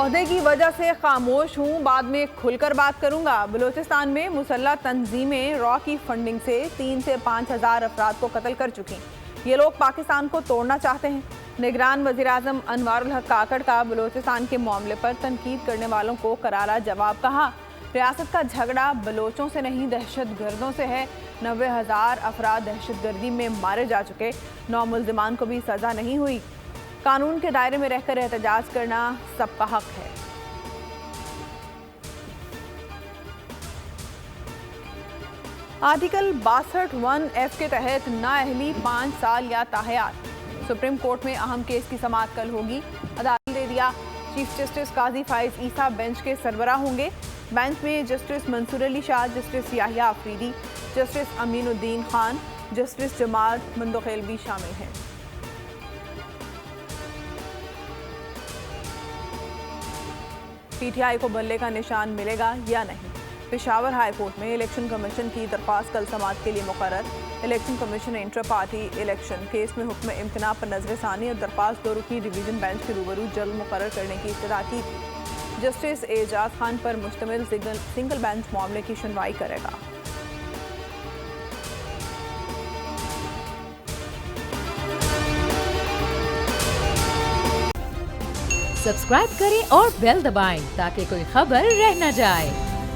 ओहदे की वजह से खामोश हूँ, बाद में खुलकर बात करूंगा। बलूचिस्तान में मुसल्लह तंजीमें रॉ की फंडिंग से 3 से 5 हज़ार अफराद को कत्ल कर चुकी। ये लोग पाकिस्तान को तोड़ना चाहते हैं। निगरान वज़ीर-ए-आज़म अनवारुल हक काकड़ का बलूचिस्तान के मामले पर तनकीद करने वालों को करारा जवाब। कहा, रियासत का झगड़ा बलोचों से नहीं, दहशत गर्दों से है। 90,000 अफराद दहशत गर्दी में मारे जा चुके। 9 मुल्जिमान को भी सज़ा नहीं हुई। कानून के दायरे में रहकर एहतजाज करना सबका हक है। आर्टिकल 62(1)(f) के तहत नाअहली 5 साल या ताहयात। सुप्रीम कोर्ट में अहम केस की समाअत कल होगी। अदालत ने दे दिया। Chief justice Qazi Faez Isa bench के सरबराह होंगे। बेंच में justice Mansoor Ali Shah, justice Yahya Afridi, justice Aminuddin Khan, justice Jamal Mandokhail भी शामिल हैं। पीटीआई को बल्ले का निशान मिलेगा या नहीं? पेशावर हाई कोर्ट में इलेक्शन कमीशन की दरख्वास्त कल समाअत के लिए मुकर्रर। इलेक्शन कमीशन ने इंटर पार्टी इलेक्शन केस में हुक्म इम्तना पर नजरसानी और दरख्वास्त 2 रुकनी डिवीजन बेंच के रूबरू जल्द मुकर्रर करने की इत्तला की थी। जस्टिस एजाज खान पर मुश्तमिल सिंगल बेंच मामले की सुनवाई करेगा। सब्सक्राइब करें और बेल दबाएं ताकि कोई खबर रह न जाए।